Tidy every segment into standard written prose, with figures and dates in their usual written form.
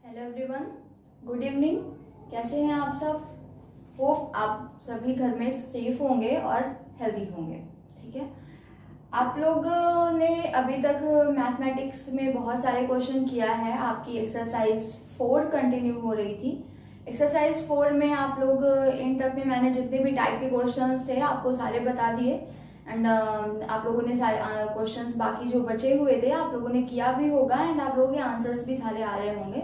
Hello everyone, good evening. कैसे हैं आप सब? होप आप सभी घर में सेफ होंगे और हेल्दी होंगे। ठीक है, आप लोगों ने अभी तक मैथमेटिक्स में बहुत सारे क्वेश्चन किया है। आपकी एक्सरसाइज 4 कंटिन्यू हो रही थी। एक्सरसाइज 4 में आप लोग इन तक में मैंने जितने भी टाइप के क्वेश्चंस थे आपको सारे बता दिए एंड आप लोगों ने सारे क्वेश्चंस बाकी जो बचे हुए थे आप लोगों ने किया भी होगा एंड आप लोगों के आंसर्स भी सारे आ रहे होंगे।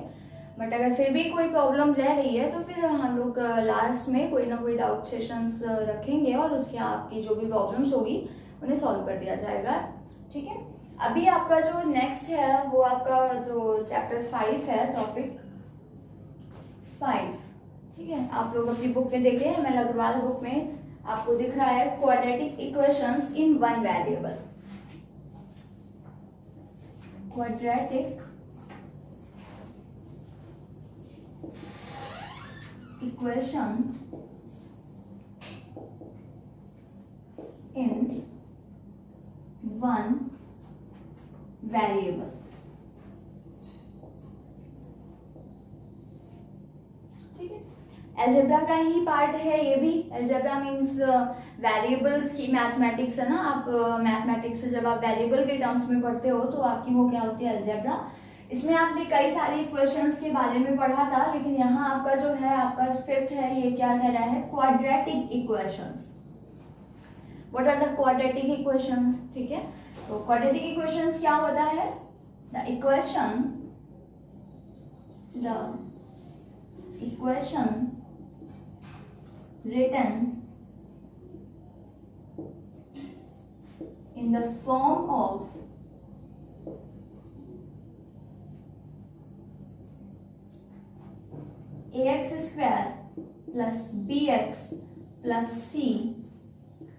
बट अगर फिर भी कोई प्रॉब्लम रह रही है तो फिर हम लोग लास्ट में कोई ना कोई डाउट सेशंस रखेंगे और उसके आपकी जो भी प्रॉब्लम्स होगी उन्हें सॉल्व कर दिया जाएगा। ठीक है, अभी आपका जो नेक्स्ट है वो आपका जो चैप्टर 5 है, टॉपिक 5। ठीक है, आप लोग अपनी बुक में देखें, एम.एल. अग्रवाल बुक में आपको दिख रहा है quadratic equations in one variable. Quadratic equation in one variable। ठीक है, अलजेब्रा का ही पार्ट है ये भी। अलजेब्रा मीन्स वेरिएबल्स की मैथमेटिक्स है ना। आप मैथमेटिक्स से जब आप वेरिएबल के टर्म्स में पढ़ते हो तो आपकी वो क्या होती है, अलजेब्रा। इसमें आपने कई सारे इक्वेशंस के बारे में पढ़ा था, लेकिन यहाँ आपका जो है आपका 5th है, ये क्या कह रहा है, quadratic equations. What are the quadratic equations? ठीक है, तो क्वाड्रेटिक इक्वेशंस क्या होता है? The equation written in the form of ax square plus bx plus c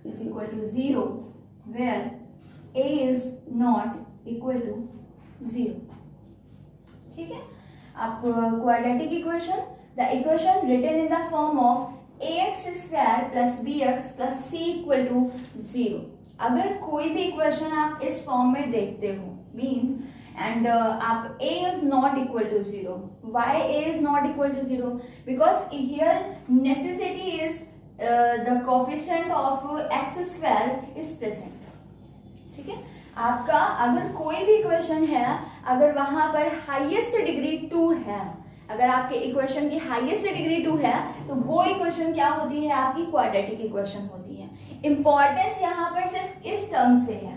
is equal to 0 where a is not equal to 0। ठीक है, आप quadratic equation, the equation written in the form of ax square plus bx plus c equal to 0। अगर कोई भी equation आप इस form में देखते हो मीन्स and आप a is not equal to 0। Why a is not equal to 0? Because here necessity is the coefficient of x square is present। ठीक है, आपका अगर कोई भी इक्वेशन है, अगर वहां पर हाईएस्ट डिग्री 2 है, अगर आपके इक्वेशन की हाईएस्ट डिग्री 2 है तो वो इक्वेशन क्या होती है, आपकी क्वाड्रेटिक इक्वेशन होती है। इंपॉर्टेंस यहाँ पर सिर्फ इस टर्म से है।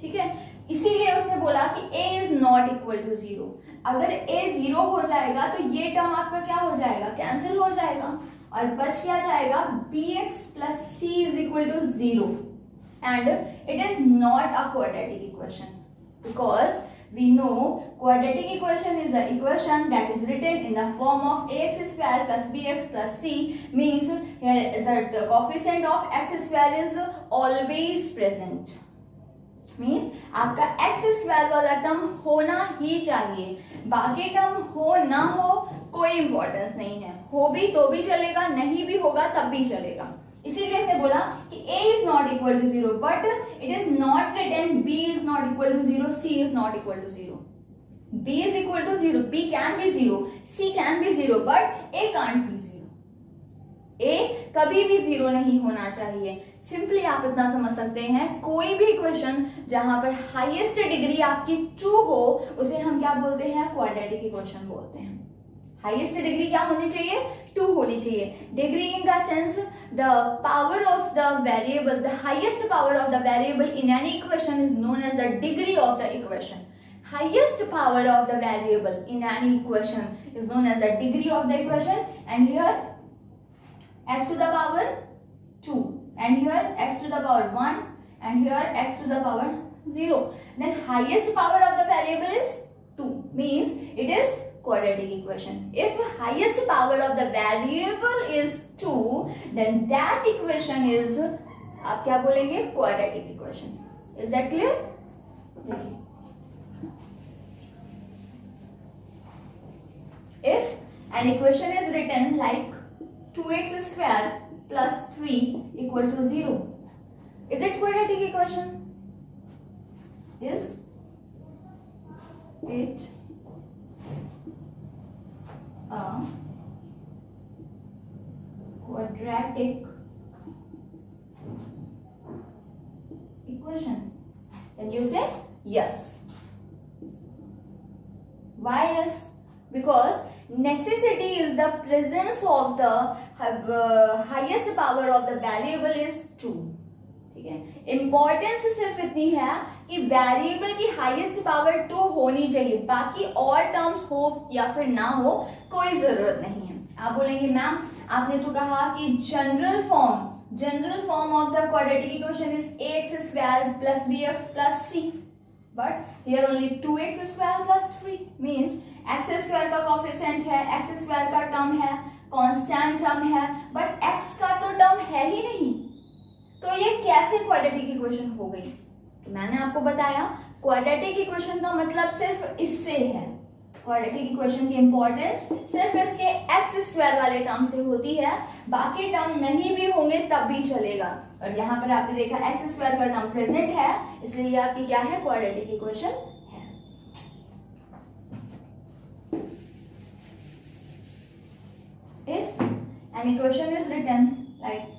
ठीक है, इसीलिए उसने बोला कि a is not equal to 0। अगर a 0 हो जाएगा तो ये टर्म आपका क्या हो जाएगा, कैंसिल हो जाएगा और बच क्या जाएगा, bx plus c is equal to 0 and it is not a quadratic equation because we know quadratic equation is the equation that is written in the form of ax square plus bx plus c means here that the coefficient of x square is always present। Means आपका x square वाला term होना ही चाहिए, बाकी term हो ना हो कोई importance नहीं है। हो भी तो भी चलेगा, नहीं भी होगा तब भी चलेगा। इसीलिए इसने बोला कि a is not equal to 0 but it is not written b is not equal to 0, c is not equal to 0। b is equal to 0, b can be 0, c can be 0 but a can't be 0। a कभी भी 0 नहीं होना चाहिए। Simply आप इतना समझ सकते हैं, कोई भी इक्वेशन जहां पर हाईएस्ट डिग्री आपकी 2 हो उसे हम क्या बोलते हैं, क्वाड्रेटिक इक्वेशन बोलते हैं। हाईएस्ट डिग्री क्या होनी चाहिए, 2 होनी चाहिए। Degree in the sense the power of the variable, the highest power of the variable in any equation is known as the degree of the equation. Highest power of the variable in any equation is known as the degree of the equation, and here x to the power 2 and here x to the power 1 and here x to the power 0, then highest power of the variable is 2 means it is quadratic equation। If highest power of the variable is 2 then that equation is, आप क्या बोलेंगे, quadratic equation। Is that clear? देखिए, if an equation is written like 2x square plus 3 equal to 0, is it quadratic equation? Is it a quadratic equation? Then you say yes. Why yes? Because necessity is the presence of the highest power of the variable is 2. ठीक है, importance सिर्फ इतनी है कि variable की highest power 2 होनी चाहिए, बाकी और टर्म्स हो या फिर ना हो कोई जरूरत नहीं है। आप बोलेंगे मैम आपने तो कहा कि general form of the quadratic equation is ax square plus bx plus c, but here only 2x square plus 3 means x square का कोफिशिएंट है, x स्क्वायर का टर्म है, कांस्टेंट टर्म है, बट x का तो टर्म है ही नहीं, तो ये कैसे क्वाड्रेटिक इक्वेशन हो गई? तो मैंने आपको बताया क्वाड्रेटिक इक्वेशन का मतलब सिर्फ इससे है। क्वाड्रेटिक इक्वेशन की इंपॉर्टेंस सिर्फ इसके एक्स स्क्वायर वाले टर्म से होती है, बाकी टर्म नहीं भी होंगे तब भी चलेगा। और यहाँ पर आपने देखा एक्स स्क्वायर का टर्म प्रेजेंट है, इसलिए ये आपकी क्या है? क्वाड्रेटिक इक्वेशन है। If an equation is written like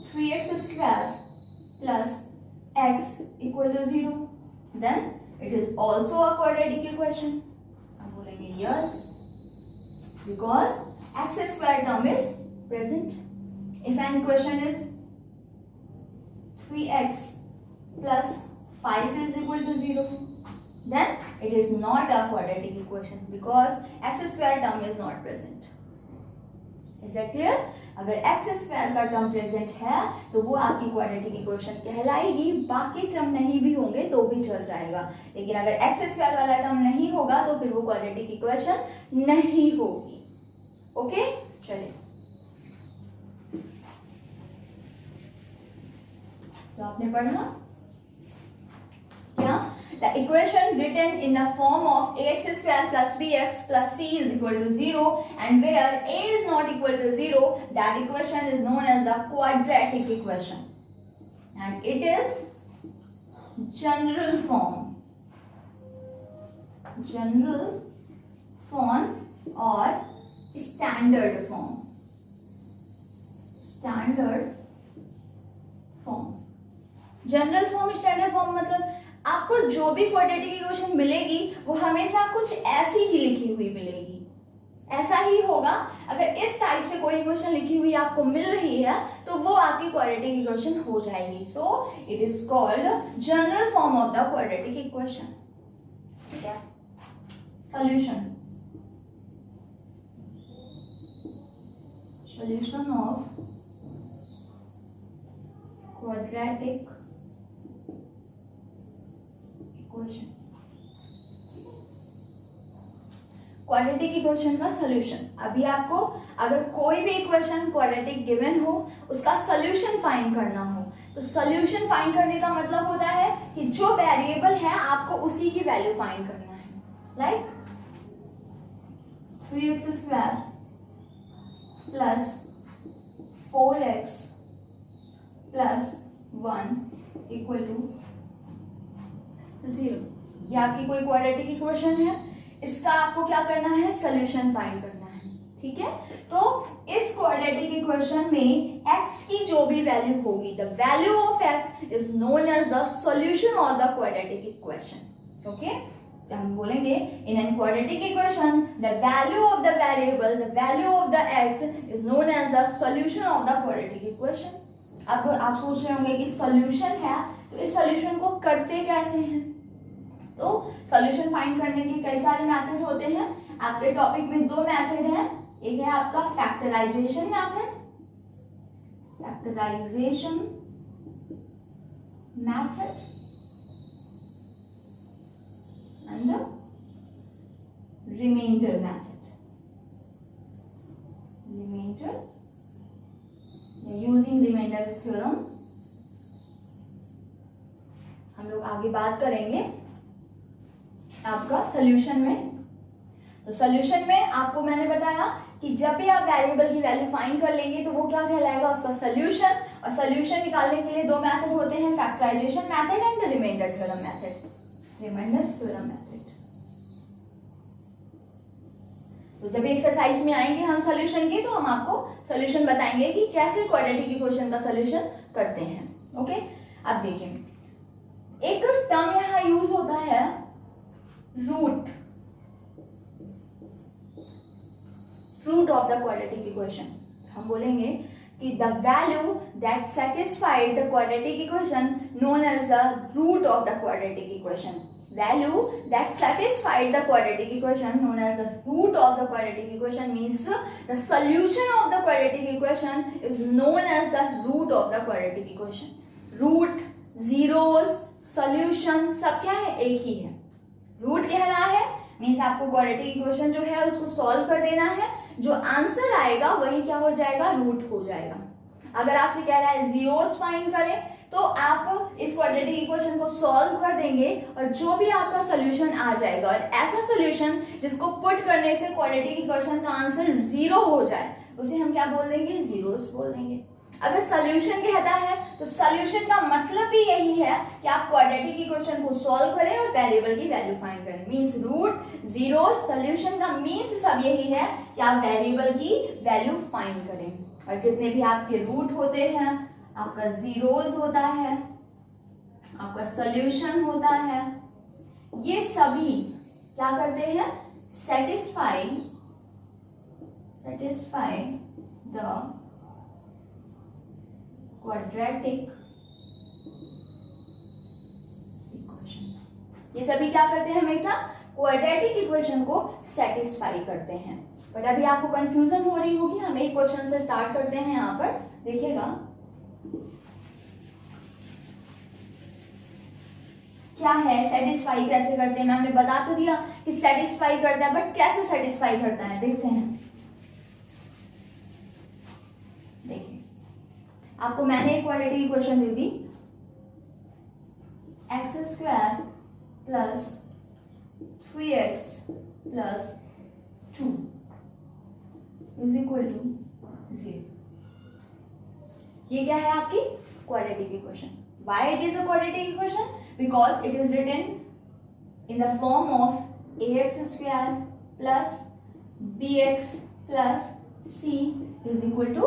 3x square plus x equal to 0, then it is also a quadratic equation. हम बोलेंगे yes, because x square term is present. If an equation is 3x plus 5 is equal to 0, then it is not a quadratic equation because x square term is not present. Is that clear? अगर x square का term present है तो वो आपकी quadratic equation कहलाएगी, बाकी term नहीं भी होंगे तो भी चल जाएगा, लेकिन अगर एक्स स्क्वायर वाला टर्म नहीं होगा तो फिर वो क्वाड्रेटिक इक्वेशन नहीं होगी। ओके, चलिए तो आपने पढ़ा क्या? The equation written in the form of ax square plus bx plus c is equal to 0, and where a is not equal to 0, that equation is known as the quadratic equation, and it is general form or standard form. General form, standard form मतलब आपको जो भी quadratic equation मिलेगी वो हमेशा कुछ ऐसी ही लिखी हुई मिलेगी, ऐसा ही होगा। अगर इस टाइप से कोई इक्वेशन लिखी हुई आपको मिल रही है तो वो आपकी क्वाड्रेटिक इक्वेशन हो जाएगी। So it is called general form of the quadratic equation. ठीक है, solution of quadratic equation, quadratic equation का सॉल्यूशन। अभी आपको अगर कोई भी इक्वेशन क्वाड्रेटिक गिवन हो उसका सॉल्यूशन फाइंड करना हो तो सॉल्यूशन फाइंड करने का मतलब होता है कि जो वेरिएबल है आपको उसी की वैल्यू फाइंड करना है। Like 3x square plus 4x plus 1 equal to 0। ये आपकी कोई क्वाड्रेटिक इक्वेशन है, इसका आपको क्या करना है? सॉल्यूशन फाइंड करना है। ठीक है, तो इस क्वाड्रेटिक इक्वेशन में x की जो भी वैल्यू होगी, the value of x is known as the solution of the quadratic equation. Okay, हम बोलेंगे in an quadratic equation the value of the variable, the value of the x is known as the solution of the quadratic equation. अब आप सोच रहे होंगे कि solution है तो इस सॉल्यूशन को करते कैसे हैं? तो सॉल्यूशन फाइंड करने के कई सारे मेथड होते हैं। आपके टॉपिक में दो मेथड हैं, एक है आपका factorization method and the remainder method. Using remainder theorem हम लोग आगे बात करेंगे आपका सॉल्यूशन में। तो सॉल्यूशन में आपको मैंने बताया कि जब भी आप वेरिएबल की वैल्यू फाइंड कर लेंगे तो वो क्या कहलाएगा? उसका सॉल्यूशन। और सॉल्यूशन निकालने के लिए दो मेथड होते हैं, factorization method and remainder theorem method. तो जब एक्सरसाइज में आएंगे हम सॉल्यूशन के, तो हम आपको सॉल्यूशन बताएंगे कि कैसे क्वाड्रेटिक इक्वेशन का सॉल्यूशन करते हैं। ओके, अब देखिए एक टर्म यहाँ यूज होता है root of the quadratic equation. हम बोलेंगे कि the value that satisfied the quadratic equation known as the root of the quadratic equation. Value that satisfied the quadratic equation known as the root of the quadratic equation means the solution of the quadratic equation is known as the root of the quadratic equation. Root, zeros, solution सब क्या है, एक ही है। Root कह रहा है means आपको quadratic equation जो है उसको सॉल्व कर देना है, जो आंसर आएगा वही क्या हो जाएगा, रूट हो जाएगा। अगर आपसे कह रहा है जीरोस फाइंड करें तो आप इस क्वाड्रेटिक इक्वेशन को सॉल्व कर देंगे और जो भी आपका सोल्यूशन आ जाएगा, और ऐसा सोल्यूशन जिसको पुट करने से क्वाड्रेटिक इक्वेशन का आंसर जीरो हो जाए उसे हम क्या बोल देंगे, जीरोस बोल देंगे। अगर सोल्यूशन कहता है तो सोल्यूशन का मतलब भी यही है कि आप क्वाड्रेटिक इक्वेशन को सॉल्व करें और वेरिएबल की वैल्यू फाइंड करें। मींस रूट, जीरो, सोल्यूशन का मीन्स सब यही है कि आप वेरिएबल की वैल्यू फाइंड करें। और जितने भी आपके रूट होते हैं, आपका जीरोस होता है, आपका सॉल्यूशन होता है, ये सभी क्या करते हैं, सेटिस्फाई द क्वाड्रेटिक इक्वेशन। ये सभी क्या करते हैं, हमेशा क्वाड्रेटिक इक्वेशन को सेटिस्फाई करते हैं। बट अभी आपको कंफ्यूजन हो रही होगी, हम एक क्वेश्चन से स्टार्ट करते हैं। यहाँ पर देखिएगा क्या है, सेटिस्फाई कैसे करते हैं। मैंने बता तो दिया कि सेटिस्फाई करता है, बट कैसे सेटिस्फाई करता है देखते हैं। देखिए आपको मैंने एक क्वाड्रेटिक इक्वेशन दे दी, x square plus 3x plus 2 is equal to 0। ये क्या है आपकी quadratic equation. Why it is a quadratic equation, because it is written in the form of ax square plus bx plus c is equal to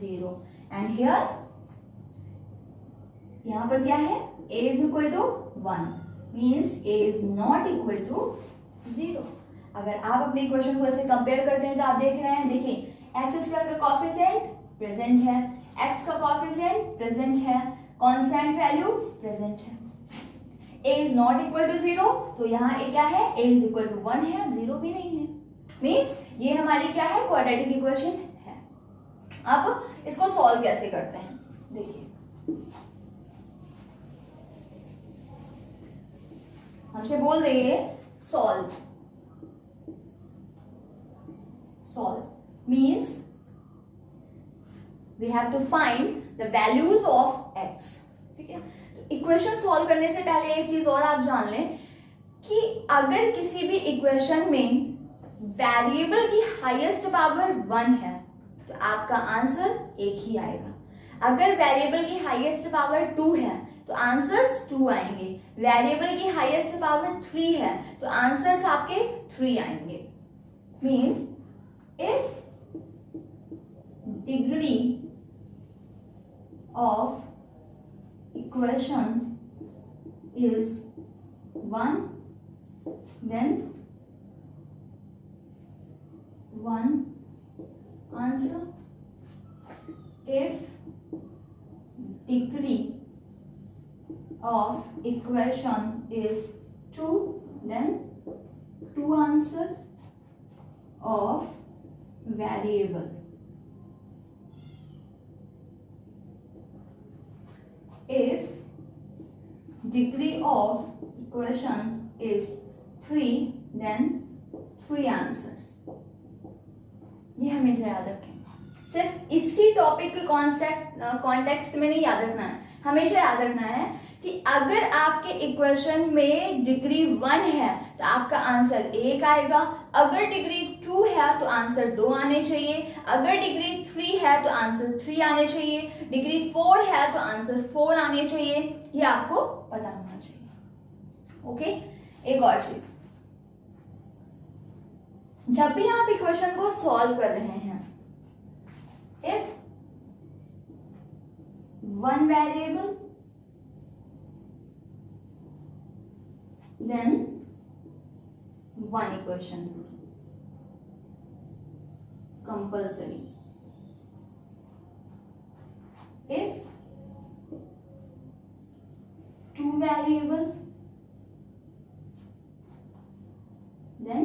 0। And here यहां पर क्या है, a is equal to 1 means a is not equal to 0। अगर आप अपने equation को ऐसे compare करते हैं तो आप देख रहे हैं, देखिए एक्स स्क्वायर का कॉफिशिएंट प्रेजेंट है, एक्स का कॉफिशिएंट प्रेजेंट है, कांस्टेंट वैल्यू प्रेजेंट है। a is not equal to 0 तो यहाँ a क्या है, a इज इक्वल टू 1 है, 0 भी नहीं है। मीन्स ये हमारी क्या है, क्वाड्रेटिक इक्वेशन है। अब इसको सॉल्व कैसे करते हैं, देखिए हमसे बोल देंगे solve means we have to find the values of x। ठीक है, इक्वेशन सॉल्व करने से पहले एक चीज और आप जान लें कि अगर किसी भी इक्वेशन में वेरिएबल की हाईएस्ट पावर 1 है तो आपका आंसर एक ही आएगा। अगर वेरिएबल की हाईएस्ट पावर 2 है तो आंसर्स 2 आएंगे। वेरिएबल की हाईएस्ट पावर 3 है तो आंसर्स आपके 3 आएंगे। Means if degree of equation is 1 then 1 answer, if degree of equation is 2 then 2 answer of variable, if degree of equation is 3 then 3 answers। ये हमेशा याद रखें, सिर्फ इसी टॉपिक के कॉन्टेक्स्ट में नहीं याद रखना है, हमेशा याद रखना है कि अगर आपके इक्वेशन में डिग्री 1 है तो आपका आंसर 1 आएगा, अगर डिग्री 2 है तो आंसर 2 आने चाहिए, अगर डिग्री 3 है तो आंसर 3 आने चाहिए, डिग्री 4 है तो आंसर 4 आने चाहिए। ये आपको पता होना चाहिए। ओके, एक और चीज, जब भी आप इक्वेशन को सॉल्व कर रहे हैं, if one variable then one equation compulsory. If two variable then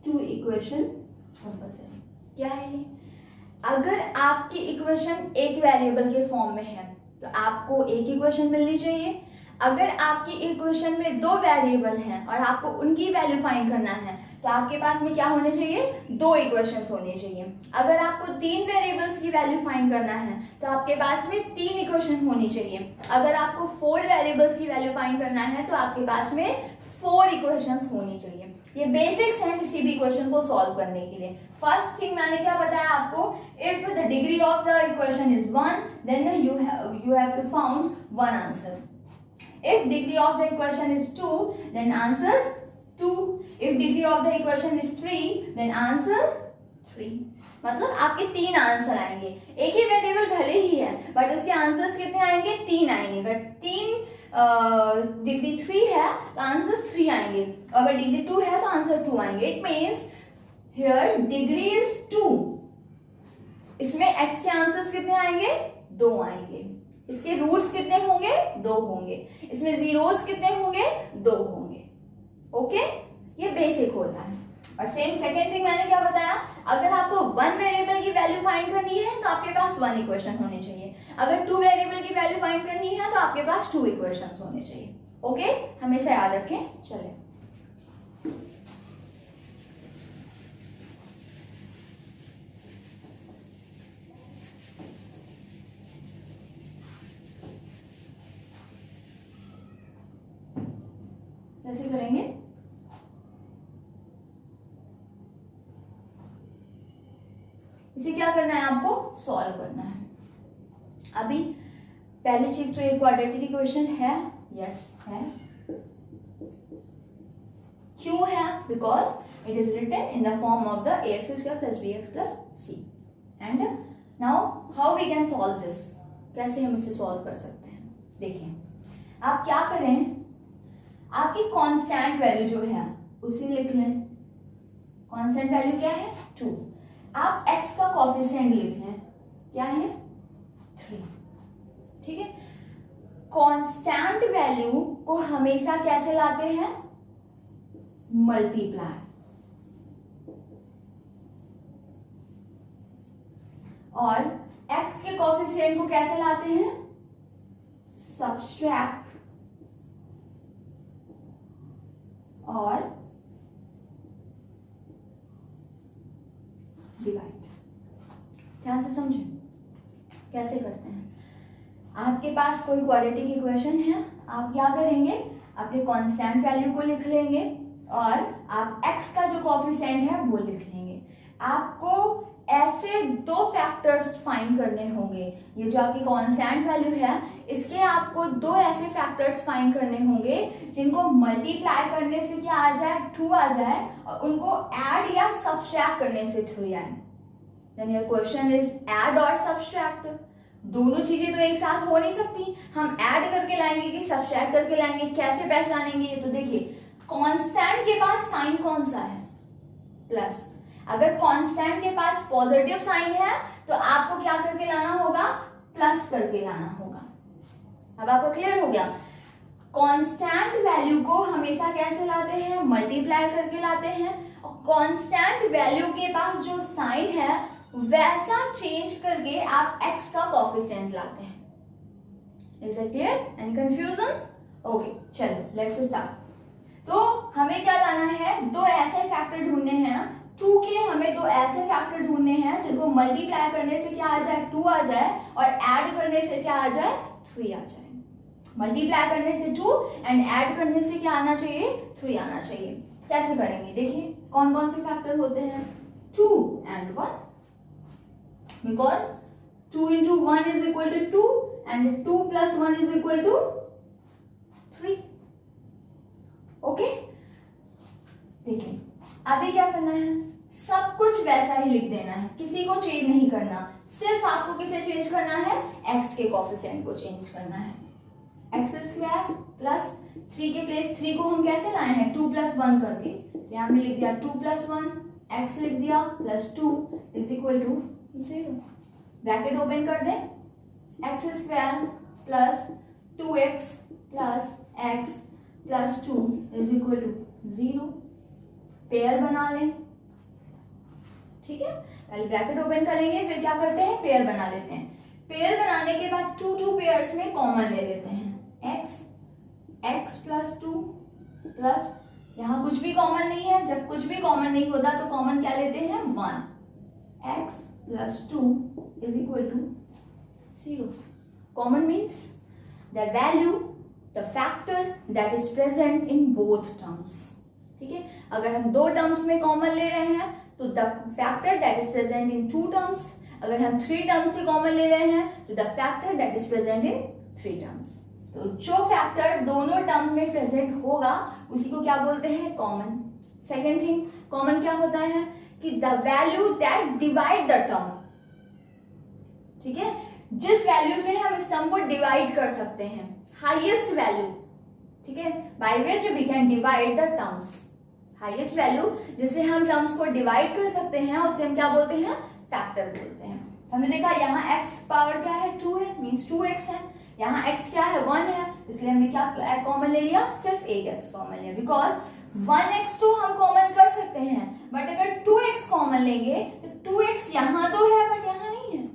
two equation compulsory. क्या है ये? अगर आपकी इक्वेशन एक वेरिएबल के फॉर्म में है तो आपको एक इक्वेशन मिलनी चाहिए. अगर आपकी इक्वेशन में दो वेरिएबल हैं और आपको उनकी वैल्यू फाइंड करना है तो आपके पास में क्या होने चाहिए? दो इक्वेशंस होने चाहिए. अगर आपको तीन वेरिएबल्स की वैल्यू फाइंड करना है तो आपके पास में तीन इक्वेशन होनी चाहिए. अगर आपको फोर वेरिएबल्स की वैल्यू फाइंड करना है तो आपके पास में फोर इक्वेशंस होनी चाहिए. ये बेसिक्स हैं किसी भी इक्वेशन को सॉल्व करने के लिए. फर्स्ट थिंग मैंने क्या बताया आपको, if the degree of the equation is 1 then you have to found one answer. If degree of the equation is 2, then answers 2. If degree of the equation is 3, then answer 3. मतलब आपके तीन answer आएंगे. एक ही variable भले ही है but उसके answers कितने आएंगे? तीन आएंगे. अगर तीन डिग्री 3 है तो आंसर 3 आएंगे. अगर डिग्री 2 है तो आंसर 2 आएंगे. It means here degree is 2. इसमें x के आंसर्स कितने आएंगे? 2 आएंगे. इसके रूट्स कितने होंगे? 2 होंगे. इसमें जीरोस कितने होंगे? 2 होंगे. ओके, ये बेसिक होता है. और सेम सेकेंड थिंग मैंने क्या बताया, अगर आपको वन वेरिएबल की वैल्यू फाइंड करनी है तो आपके पास वन इक्वेशन होने चाहिए. अगर टू वेरिएबल की वैल्यू फाइंड करनी है तो आपके पास टू इक्वेशंस होने चाहिए. ओके, हमेशा याद रखें. चलिए कैसे करेंगे. इसे क्या करना है? आपको सॉल्व करना है. अभी पहली चीज तो एक क्वाड्रेटिक इक्वेशन है. यस है. क्यों है? Because it is written in the form of the ax square plus bx plus c. And now how we can solve this. कैसे हम इसे सॉल्व कर सकते हैं? देखिए, आप क्या करें, आपकी कांस्टेंट वैल्यू जो है उसे लिख लें. कांस्टेंट वैल्यू क्या है? 2. आप x का कोफिशिएंट लिख लें. क्या है? 3. ठीक है. कांस्टेंट वैल्यू को हमेशा कैसे लाते हैं? मल्टीप्लाई. और x के कोफिशिएंट को कैसे लाते हैं? सब्सट्रैक्ट और डिवाइड. ध्यान से समझें कैसे करते हैं. आपके पास कोई क्वाड्रेटिक इक्वेशन है, आप क्या करेंगे? अपने कांस्टेंट वैल्यू को लिख लेंगे और आप x का जो कोफिशिएंट है वो लिख लेंगे. आपको ऐसे दो फैक्टर्स फाइंड करने होंगे. ये जो आपकी कांस्टेंट वैल्यू है इसके आपको दो ऐसे फैक्टर्स फाइंड करने होंगे जिनको मल्टीप्लाई करने से क्या आ जाए? 2 आ जाए और उनको ऐड या सब्ट्रैक्ट करने से 3 आए. Then your question is add और सब्ट्रैक्ट. दोनों चीजें तो एक साथ हो नहीं सकती. हम ऐड करके लाएंगे कि सब्ट्रैक्ट करके लाएंगे, कैसे पहचानेंगे? तो देखिए, कांस्टेंट के पास साइन कौन सा है? प्लस. अगर कांस्टेंट के पास पॉजिटिव साइन है तो आपको क्या करके लाना होगा? प्लस करके लाना होगा. अब आपको क्लियर हो गया. कांस्टेंट वैल्यू को हमेशा कैसे लाते हैं? मल्टीप्लाई करके लाते हैं. और कांस्टेंट वैल्यू के पास जो साइन है वैसा चेंज करके आप x का कोफिशिएंट लाते हैं. Is it clear? Any confusion? Okay, चलो लेट्स स्टार्ट. तो हमें क्या लाना है? दो ऐसे फैक्टर ढूंढने हैं. 2 के हमें दो ऐसे फैक्टर ढूंढने हैं जिनको मल्टीप्लाई करने से क्या आ जाए? 2 आ जाए और ऐड करने से क्या आ जाए? 3 आ जाए. मल्टीप्लाई करने से 2 एंड ऐड करने से क्या आना चाहिए? 3 आना चाहिए. कैसे करेंगे? देखिए कौन कौन से फैक्टर होते हैं? 2 and 1. Because 2 into 1 is equal to 2 and 2 plus 1 is equal to 3. Okay, देखिए अभी क्या करना है, सब कुछ वैसा ही लिख देना है, किसी को चेंज नहीं करना, सिर्फ आपको किसे चेंज करना है, x के कोफिशिएंट को चेंज करना है। एक्स स्क्वायर प्लस 3 के प्लेस 3 को हम कैसे लाए हैं, 2 + 1 करके, यहाँ हमने लिख दिया 2 + 1, x लिख दिया plus 2 is equal to 0। Bracket open कर दें, x square plus 2x plus x plus 2 is equal to 0। Pair बना लें, ठीक है, पहले ब्रैकेट ओपन करेंगे, फिर क्या करते हैं, पेयर बना लेते हैं। पेयर बनाने के बाद 2 पेयर्स में कॉमन ले लेते हैं, x प्लस 2 प्लस, यहाँ कुछ भी कॉमन नहीं है, जब कुछ भी कॉमन नहीं होता तो कॉमन क्या लेते हैं, 1, x plus 2 is equal to 0। Common means the value, the factor that is present in both terms. ठीक है, अगर हम 2 टर्म्स में कॉमन ले रहे हैं तो the factor that is present in 2 terms, अगर हम 3 टर्म्स से कॉमन ले रहे हैं तो the factor that is present in 3 terms. तो जो फैक्टर दोनों टर्म में प्रेजेंट होगा उसी को क्या बोलते हैं, कॉमन। सेकेंड थिंग, कॉमन क्या होता है कि the value that divide the term. ठीक है, जिस वैल्यू से हम इस टर्म को डिवाइड कर सकते हैं, हाईएस्ट वैल्यू, ठीक है, by which we can divide the terms. Highest value जिससे हम टर्म्स को डिवाइड कर सकते हैं उसे हम क्या बोलते हैं, फैक्टर बोलते हैं। हमने देखा यहाँ x पावर क्या है, 2 है, मींस 2x है, यहाँ x क्या है, 1 है, इसलिए हमने क्या कॉमन ले लिया, सिर्फ एक x कॉमन लिया, बिकॉज 1x तो हम कॉमन कर सकते हैं, बट अगर 2x कॉमन लेंगे तो 2x यहाँ तो है बट यहाँ नहीं है।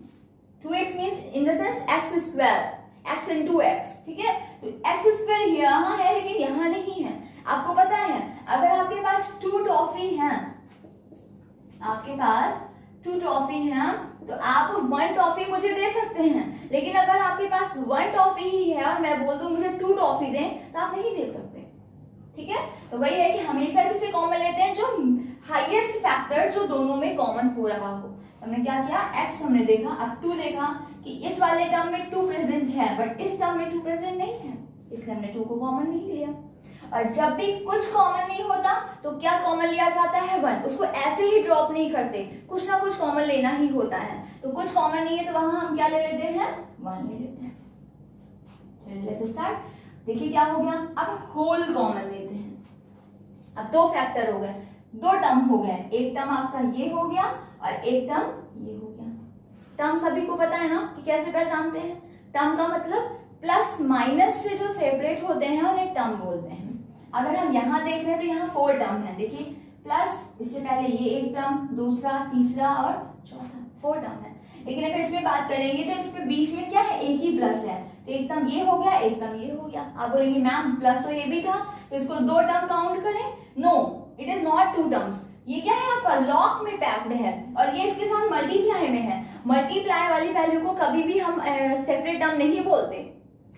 2x means in the sense x square, x into x, ठीक है, तो x स्क्वायर यहाँ है लेकिन यहाँ नहीं है। आपको पता है अगर आपके पास 2 टॉफी हैं, आपके पास 2 टॉफी हैं तो आप 1 टॉफी मुझे दे सकते हैं, लेकिन अगर आपके पास 1 टॉफी ही है और मैं बोल दूं मुझे 2 टॉफी दें तो आप नहीं दे सकते। ठीक है, तो वही है कि हमेशा किसे कॉमन लेते हैं, जो हाईएस्ट फैक्टर जो दोनों में कॉमन हो रहा हो। हमने क्या किया, x हमने देखा, अब 2 देखा कि इस वाले टर्म में 2 प्रेजेंट है बट इस टर्म में 2 प्रेजेंट नहीं है, इसलिए हमने 2 को कॉमन नहीं लिया। और जब भी कुछ कॉमन नहीं होता तो क्या कॉमन लिया जाता है, 1। उसको ऐसे ही ड्रॉप नहीं करते, कुछ ना कुछ कॉमन लेना ही होता है। तो कुछ कॉमन नहीं है तो वहां हम क्या ले लेते हैं, 1 ले लेते हैं। चलिए लेट्स स्टार्ट। देखिए क्या हो गया, अब होल कॉमन लेते हैं। अब 2 फैक्टर हो गए, 2 टर्म हो गए, एक टर्म आपका ये हो गया और एक टर्म ये हो गया। टर्म सभी को पता है ना कि कैसे पहचानते हैं, टर्म का मतलब प्लस माइनस से जो सेपरेट होते हैं उन्हें टर्म बोलते हैं। अगर हम यहाँ देख रहे हैं तो यहाँ 4 टर्म है, देखिए प्लस इससे पहले ये एक टर्म, दूसरा, तीसरा और चौथा, 4 टर्म है। लेकिन अगर इसमें बात करेंगे तो इसमें बीच में क्या है, एक ही प्लस है, तो एक टर्म ये हो गया, एक टर्म ये हो गया। आप बोलेंगे मैम प्लस तो ये भी था तो इसको 2 टर्म काउंट करें, no it is not 2 terms. ये क्या है, आपका लॉग में पैक्ड है और ये इसके साथ मल्टीप्लाई में है। मल्टीप्लाई वाली वैल्यू को कभी भी हम सेपरेट टर्म नहीं बोलते,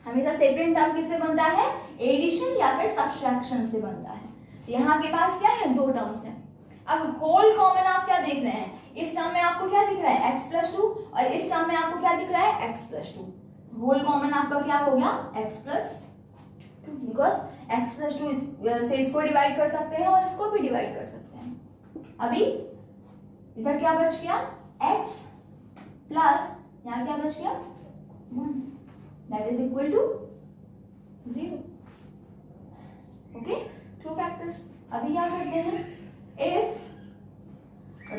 हमेशा सेपरेट टर्म किससे बनता है, एडिशन या फिर सब्ट्रैक्शन से बनता है। यहाँ के पास क्या है, 2 टर्म्स हैं। अब होल कॉमन आप क्या देख रहे हैं, इस टर्म में आपको क्या दिख रहा है, x + 2 और इस टर्म में आपको क्या दिख रहा है, x + 2। होल कॉमन आपका क्या हो गया, x + 2, बिकॉज x + 2 से इसको डिवाइड कर सकते हैं और इसको भी डिवाइड कर सकते हैं। अभी इधर क्या बच गया, x प्लस यहाँ क्या बच गया, 1, that is equal to 0. Okay, 2 factors. अभी क्या करते हैं, if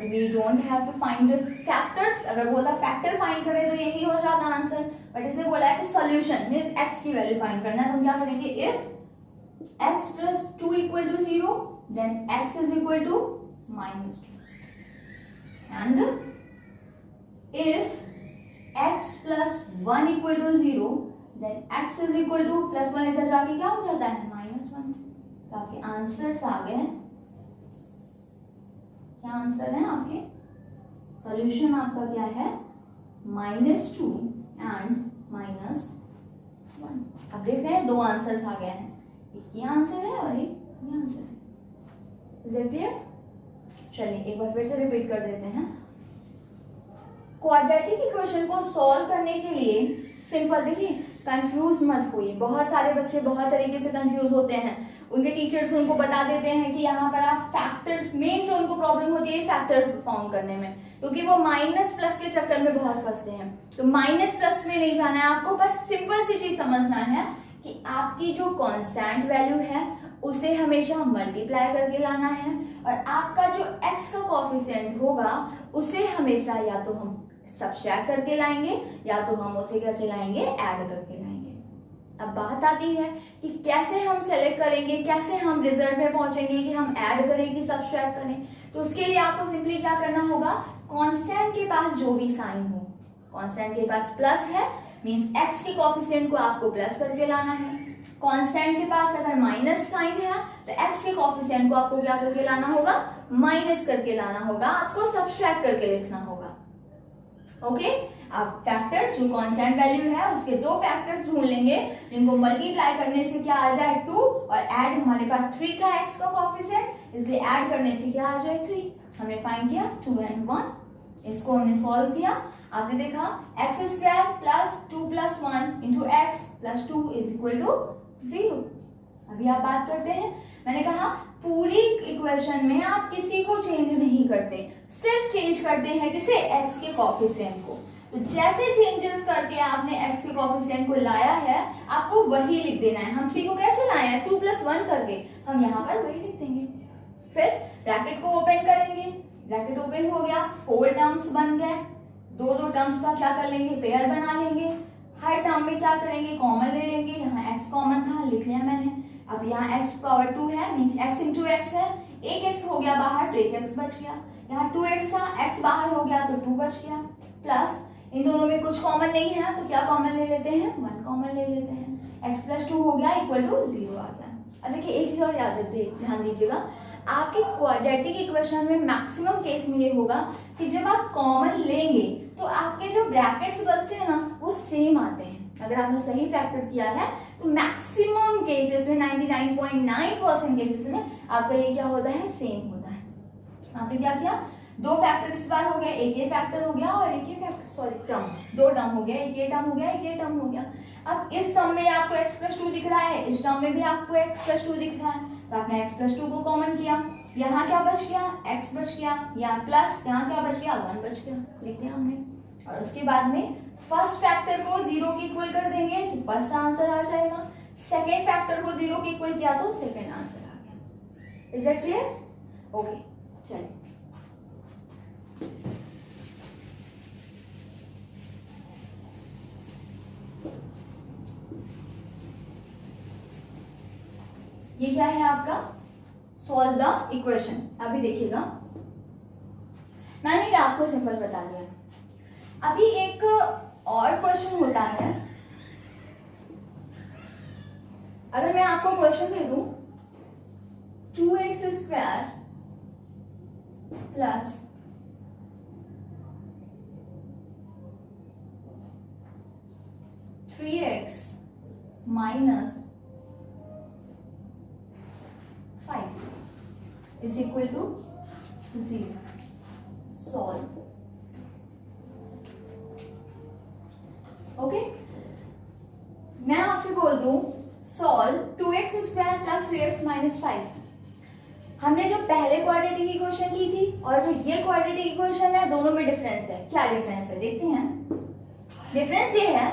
we don't have to find the factors, अगर बोला फैक्टर फाइंड करें तो यही हो जाता आंसर, बट इसे बोला है कि सॉल्यूशन मींस x की वैल्यू फाइंड करना है। तो हम क्या करेंगे, if x + 2 = 0 then x is equal to -2 and if x + 1 = 0 then x is equal to +1 इधर जाके क्या हो जाता है, -1। तो आपके आंसर्स आ गए, क्या आंसर है आपके, सॉल्यूशन आपका क्या है, -2 एंड -1। अब देख रहे हैं 2 आंसर्स आ गए हैं, एक ये आंसर है और एक ये आंसर है। Is it clear? चलिए एक बार फिर से रिपीट कर देते हैं। क्वाड्रेटिक इक्वेशन को सॉल्व करने के लिए सिंपल, देखिए कंफ्यूज मत होइए। बहुत सारे बच्चे बहुत तरीके से कंफ्यूज होते हैं, उनके टीचर्स उनको बता देते हैं कि यहाँ पर आप फैक्टर्स, मेन तो उनको प्रॉब्लम होती है फैक्टर फाउंड करने में, क्योंकि वो माइनस प्लस के चक्कर में बहुत फंसते हैं। तो माइनस प्लस में नहीं जाना है आपको, बस सिंपल सी चीज समझना है कि आपकी जो कांस्टेंट वैल्यू है उसे हमेशा मल्टीप्लाई करके लाना है, और आपका जो x का कोफिशिएंट होगा उसे हमेशा या तो हम सब्ट्रैक्ट करके लाएंगे या तो हम उसे कैसे लाएंगे, ऐड करके लाएंगे। अब बात आती है कि कैसे हम सेलेक्ट करेंगे, कैसे हम रिजल्ट में पहुंचेंगे कि हम ऐड करें कि सब्ट्रैक्ट करें। तो उसके लिए आपको सिंपली क्या करना होगा, कांस्टेंट के पास जो भी साइन हो, कांस्टेंट के पास प्लस है मींस x के कोफिशिएंट को आपको प्लस करके लाना है। कांस्टेंट के पास अगर माइनस साइन है तो x के कोफिशिएंट को आपको क्या करके लाना होगा, माइनस करके लाना होगा, आपको सब्ट्रैक्ट करके लिखना होगा। ओके, आप फैक्टर जो कांस्टेंट वैल्यू है उसके दो फैक्टर्स ढूंढ लेंगे जिनको मल्टीप्लाई करने से क्या आ जाए 2, और ऐड हमारे पास 3 का x का कोफिशिएंट, इसलिए ऐड करने से क्या आ जाए 3। हमने फाइंड किया 2 and 1, इसको हमने सॉल्व किया। आपने देखा x square plus 2 plus 1 into x plus 2 is equal to 0। अभी आप बात करते हैं, मैंने कहा पूरी इक्वेशन में आप किसी को चेंज नहीं करते, सिर्फ चेंज करते हैं किसे, x के कोफिशिएंट को। तो जैसे चेंजेस करके आपने x के कोफिशिएंट को लाया है आपको वही लिख देना है। हम 3 को कैसे लाए हैं, 2 प्लस 1 करके, हम यहाँ पर वही लिख देंगे। फिर ब्रैकेट को ओपन करेंगे, ब्रैकेट ओपन हो गया, 4 टर्म्स बन गए, दो टर्म्स का क्या कर लेंगे, पेयर बना लेंगे। हर टर्म में क्या करेंगे, कॉमन ले लेंगे। यहाँ x कॉमन था, लिख लिया मैंने। अब यहाँ x पावर 2 है मींस x इंटू एक्स है, एक x हो गया बाहर तो एक x बच गया। यहाँ 2x था, x बाहर हो गया तो 2 बच गया। प्लस इन दोनों में कुछ कॉमन नहीं है तो क्या कॉमन ले लेते हैं, 1 कॉमन ले लेते हैं। x प्लस 2 हो गया इक्वल टू 0 आ गया। अब देखिए एक चीज और याद रखिए, ध्यान दीजिएगा, आपके क्वाड्रेटिक इक्वेशन में मैक्सिमम केस में ये होगा कि जब आप कॉमन लेंगे तो आपके जो ब्रैकेट्स बचते हैं ना वो सेम आते हैं। अगर आपने सही फैक्टर किया है तो मैक्सिमम केसेस में 99.9% केसेस में आपका ये क्या होता है, सेम होता है। आपने क्या किया, दो फैक्टर इस बार हो गया, एक ये फैक्टर हो गया और एक ये फैक्टर, सॉरी टर्म, दो टर्म हो गया, एक ये टर्म हो गया, एक ये टर्म हो गया। अब इस टर्म में आपको x प्लस 2 दिख रहा है, इस टर्म में भी आपको x प्लस 2 दिख रहा है, तो आपने x प्लस 2 को कॉमन किया, यहाँ क्या बच गया, x बच गया, या प्लस यहाँ क्या बच गया, 1 बच गया, लिख दिया हमने। और उसके बाद में फर्स्ट फैक्टर को 0 के इक्वल कर देंगे तो फर्स्ट आंसर आ जाएगा, सेकेंड फैक्टर को 0 के इक्वल किया तो सेकेंड आंसर आ गया। Is that clear? ओके, चलिए ये क्या है आपका, सॉल्व द इक्वेशन। अभी देखिएगा मैंने ये आपको सिंपल बता दिया। अभी एक और क्वेश्चन होता है, अगर मैं आपको क्वेश्चन दे दूं 2x square plus 3x minus 5 is equal to 0, solve. Okay, मैं आपसे बोल दूं solve 2x square plus 3x minus 5। हमने जो पहले क्वाड्रेटिक इक्वेशन की थी और जो ये क्वाड्रेटिक इक्वेशन है दोनों में डिफरेंस है। क्या डिफरेंस है देखते हैं। डिफरेंस ये है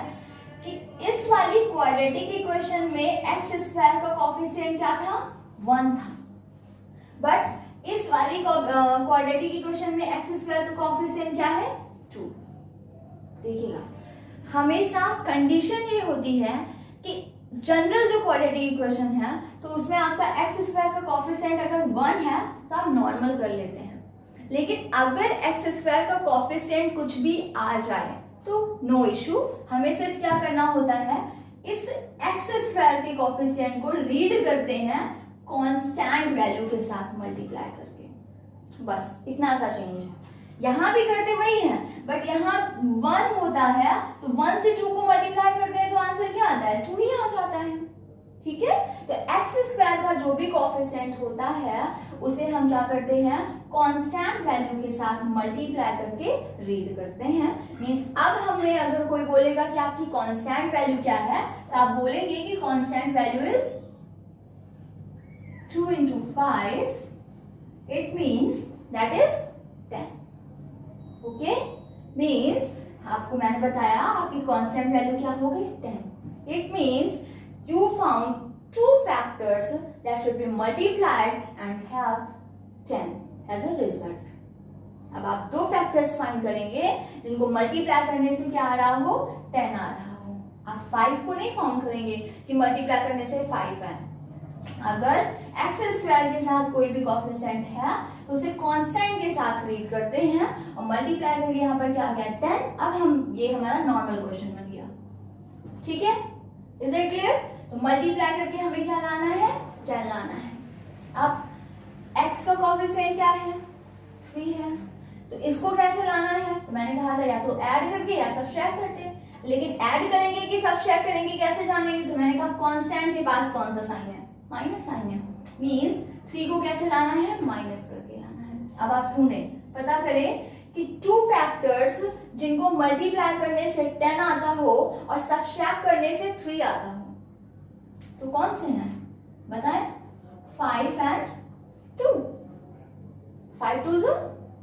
कि इस वाली क्वाड्रेटिक इक्वेशन में x स्क्वायर का कोफिशिएंट क्या था, 1 था, बट इस वाली क्वाड्रेटिक इक्वेशन में x स्क्वायर का कोफिशिएंट क्या है, 2। देखिएगा हमेशा कंडीशन ये होती है कि जनरल जो क्वाड्रेटिक इक्वेशन है तो उसमें आपका x स्क्वायर का कोफिशिएंट अगर 1 है तो आप नॉर्मल कर लेते हैं, लेकिन अगर x स्क्वायर का कोफिशिएंट कुछ भी आ जाए तो नो इशू, हमें सिर्फ क्या करना होता है, इस x स्क्वायर के कोफिशिएंट को रीड करते हैं कांस्टेंट वैल्यू के साथ मल्टीप्लाई करके, बस इतना सा चेंज है। यहाँ भी करते वही है बट यहाँ 1 होता है तो 1 से 2 को मल्टीप्लाई करते हैं तो आंसर क्या आता है, 2 ही आ जाता है। ठीक है। तो एक्स स्क्वायर का जो भी कोफिशिएंट होता है उसे हम क्या करते हैं, कांस्टेंट वैल्यू के साथ मल्टीप्लाई करके रीड करते हैं। मींस अब हमें अगर कोई बोलेगा कि आपकी कांस्टेंट वैल्यू क्या है, तो आप बोलेंगे कि constant value is 2 into 5, it means that is 10. Okay? Means आपको मैंने बताया आपकी कांस्टेंट वैल्यू क्या हो गई, 10. It means you found two factors that should be multiplied and have 10 as a result. अब आप दो फैक्टर्स फाइंड करेंगे जिनको मल्टीप्लाई करने से क्या आ रहा हो, 10 आ रहा हो। आप 5 को नहीं फाउंड करेंगे कि मल्टीप्लाई करने से 5 है। अगर एक्स स्क्वायर के साथ कोई भी कोफिशिएंट है तो उसे कांस्टेंट के साथ रीड करते हैं और मल्टीप्लाई करके यहाँ पर क्या आ गया, 10। अब हम ये हमारा नॉर्मल क्वेश्चन बन गया, ठीक है। Is it clear? तो मल्टीप्लाई करके हमें क्या लाना है, 10 लाना है। अब x का कोफिशिएंट क्या है, 3 है, तो इसको कैसे लाना है, तो मैंने कहा था या तो ऐड करके या सब्ट्रैक्ट करते, लेकिन ऐड करेंगे कि सब्ट्रैक्ट करेंगे कैसे जानेंगे, तो मैंने कहा कांस्टेंट के पास कौन सा साइन है, माइनस साइन है। मींस 3 को कैसे लाना है, माइनस करके लाना है। अब आप ढूंढें, पता करें कि टू फैक्टर्स जिनको मल्टीप्लाई करने से 10 आता हो और सब्ट्रैक्ट करने से 3 आता हो, तो कौन से हैं बताएं, 5 and 2। 5 2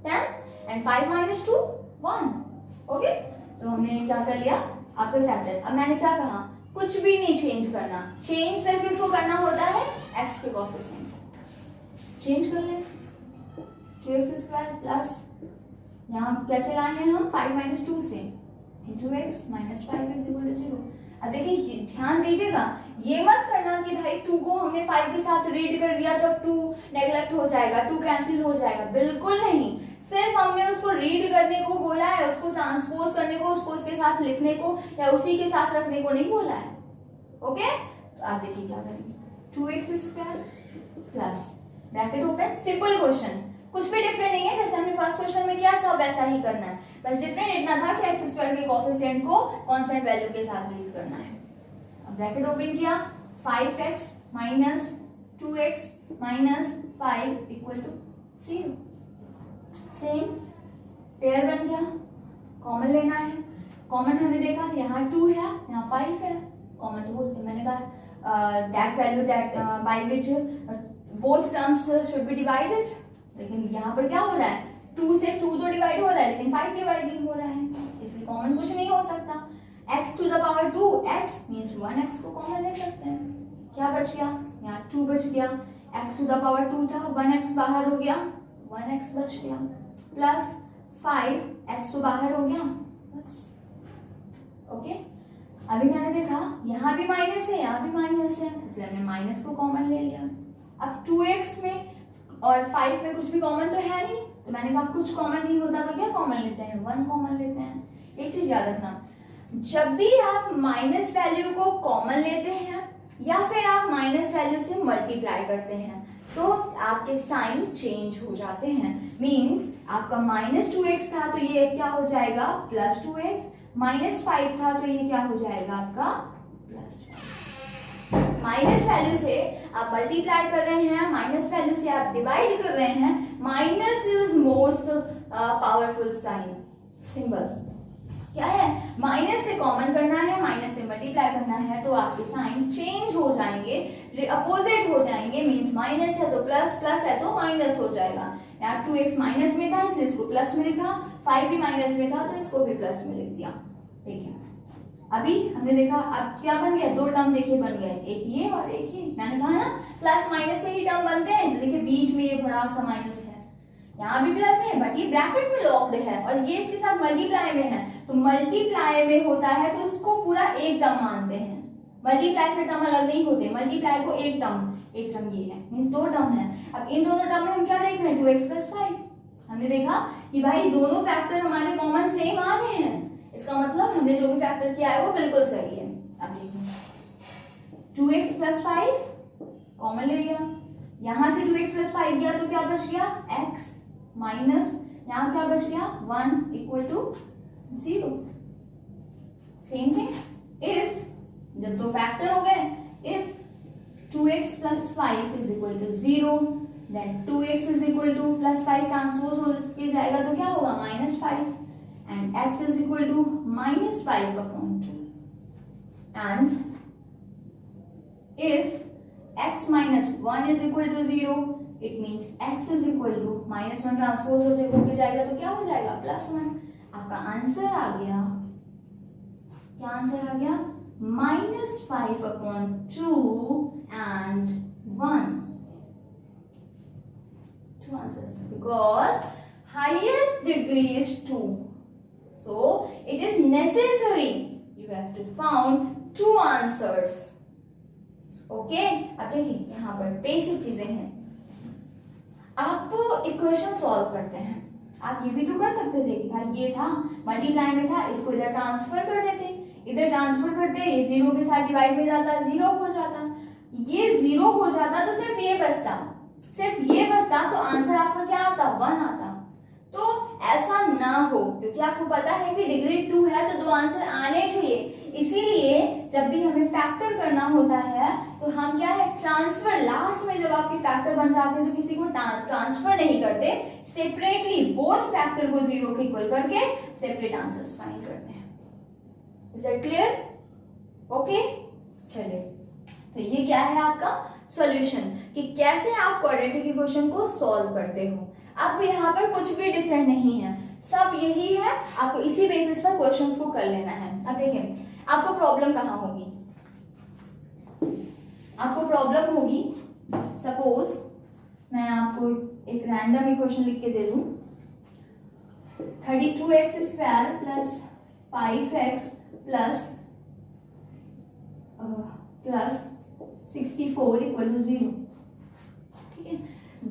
10 and 5 minus 2 1। ओके, तो हमने क्या कर लिया, आपके फैक्टर। अब मैंने क्या कहा, कुछ भी नहीं चेंज करना, चेंज सिर्फ इसको करना होता है x के कोफिशिएंट। चेंज कर ले, 2x² प्लस यहाँ कैसे लाए हैं हम, 5 minus 2 से, into x minus 5x equal to 0। अब देखिए ध्यान दीजिएगा, ये मत करना कि भाई 2 को हमने 5 के साथ रीड कर दिया तो 2 नेग्लेक्ट हो जाएगा, 2 कैंसिल हो जाएगा, बिल्कुल नहीं। सिर्फ हमने उसको रीड करने को बोला है, उसको ट्रांसपोज करने को, उसको उसके साथ लिखने को या उसी के साथ रखने को नहीं बोला है। ओके, तो आप देखिए क्या करेंगे, 2x² plus bracket open, simple question, कुछ भी डिफरेंट नहीं है, जैसे हमने फर्स्ट क्वेश्चन में किया सब वैसा ही करना है, बस डिफरेंट इतना था कि x² के कोफिशिएंट को कांस्टेंट वैल्यू के साथ रीड करना है। अब ब्रैकेट ओपन किया, 5x minus 2x minus 5 equal to 0। Same pair बन गया, कॉमन लेना है। कॉमन हमने देखा यहाँ 2 है, यहाँ 5 है, कॉमन तो बोलते मैंने कहा that value that by which both terms should be divided, लेकिन यहाँ पर क्या हो रहा है, 2 से 2 तो डिवाइड हो रहा है लेकिन 5 डिवाइड नहीं हो रहा है, इसलिए कॉमन कुछ नहीं हो सकता। x to the power 2, x means 1x को कॉमन ले सकते हैं। क्या बच गया, यहाँ 2 बच गया, x to the power 2 था, 1x बाहर हो गया, 1x बच गया, प्लस 5x तो बाहर हो गया, बस। ओके, अभी मैंने देखा यहाँ भी माइनस है, यहाँ भी माइनस है, इसलिए हमने माइनस को कॉमन ले लिया। अब 2x में और 5 में कुछ भी कॉमन तो है नहीं, तो मैंने कहा कुछ कॉमन नहीं होता तो क्या कॉमन लेते हैं, 1 कॉमन लेते हैं। एक चीज याद रखना, जब भी आप माइनस वैल्यू को कॉमन लेते हैं या फिर आप माइनस वैल्यू से मल्टीप्लाई करते हैं तो आपके साइन चेंज हो जाते हैं। मींस आपका -2x था तो ये क्या हो जाएगा, +2x, -5 था तो ये क्या हो जाएगा आपका +5। माइनस वैल्यू से आप मल्टीप्लाई कर रहे हैं, माइनस वैल्यू से आप डिवाइड कर रहे हैं, minus is most powerful sign symbol. क्या है, माइनस से कॉमन करना है, माइनस से मल्टीप्लाई करना है तो आपके साइन चेंज हो जाएंगे, अपोजिट हो जाएंगे। मींस माइनस है तो प्लस, प्लस है तो माइनस हो जाएगा। यहाँ 2x माइनस में था इसलिए इसको प्लस में लिखा, 5 भी माइनस में था तो इसको भी प्लस में लिख दिया। देखिए अभी हमने देखा, अब क्या बन गया, 2 टर्म देखिए बन गए, एक ये और एक ये। मैंने कहा ना प्लस माइनस से ही टर्म बनते हैं, देखिए बीच में ये बड़ा सा माइनस है, यहाँ भी प्लस है बट ये ब्रैकेट में लॉक्ड है और ये इसके साथ मल्टीप्लाई में है, तो मल्टीप्लाई में होता है तो उसको पूरा एक टर्म मानते हैं। मल्टीप्लाई से टर्म अलग नहीं होते, मल्टीप्लाई को एक टर्म ये है, मींस 2 टर्म है। अब इन दोनों टर्म में हम क्या देख रहे हैं, 2x + 5। हमने देखा कि भाई दोनों फैक्टर हमारे कॉमन सेम आ गए हैं, इसका मतलब हमने जो भी फैक्टर किया है वो बिल्कुल सही है। अब देखिए 2x + 5 कॉमन ले लिया, यहां से 2x + 5 गया तो क्या बच गया, x माइनस यहाँ क्या बच गया, 1 equal to 0। Same thing if, जब 2 फैक्टर हो गए, if 2x plus 5 is equal to 0, then 2x is equal to plus 5 transpose हो के जाएगा तो क्या होगा -5 and x is equal to -5 upon 2 and if x minus 1 is equal to 0 it means x is equal to -1 transpose हो के जाएगा तो क्या हो जाएगा +1। आपका आंसर आ गया, क्या आंसर आ गया -5 upon 2 and 1। Two answers because highest degree is 2, so it is necessary you have to found 2 answers। Okay, अब देखिए यहाँ पर बेसिक चीजें हैं। आप इक्वेशन सॉल्व करते हैं, आप ये भी तो कर सकते थे कि भाई ये था मल्टीप्लाई में था, इसको इधर ट्रांसफर कर देते, इधर ट्रांसफर करते, ये 0 के साथ डिवाइड में जाता, 0 हो जाता, ये 0 हो जाता तो सिर्फ ये बचता, तो आंसर आपका क्या आता 1 आता। तो ऐसा ना हो, क्योंकि आपको पता है कि डिग्री 2 है तो 2 आंसर आने चाहिए, इसीलिए जब भी हमें फैक्टर करना होता है तो हम क्या है ट्रांसफर, लास्ट में जब आपके फैक्टर बन जाते हैं तो किसी को ट्रांसफर नहीं करते, सेपरेटली बोथ फैक्टर को 0 के इक्वल करके सेपरेट आंसर्स फाइंड करते हैं। Is that clear? ओके, चलिए, तो ये क्या है आपका सॉल्यूशन कि कैसे आप क्वाड्रेटिक इक्वेशन को सॉल्व करते हो। अब यहाँ पर कुछ भी डिफरेंट नहीं है, सब यही है, आपको इसी बेसिस पर क्वेश्चंस को कर लेना है। अब देखें आपको प्रॉब्लम कहाँ होगी, आपको प्रॉब्लम होगी सपोज मैं आपको एक रैंडम इक्वेशन लिख के दे दूं 32x square plus 5x plus 64 equal to 0। ठीक है,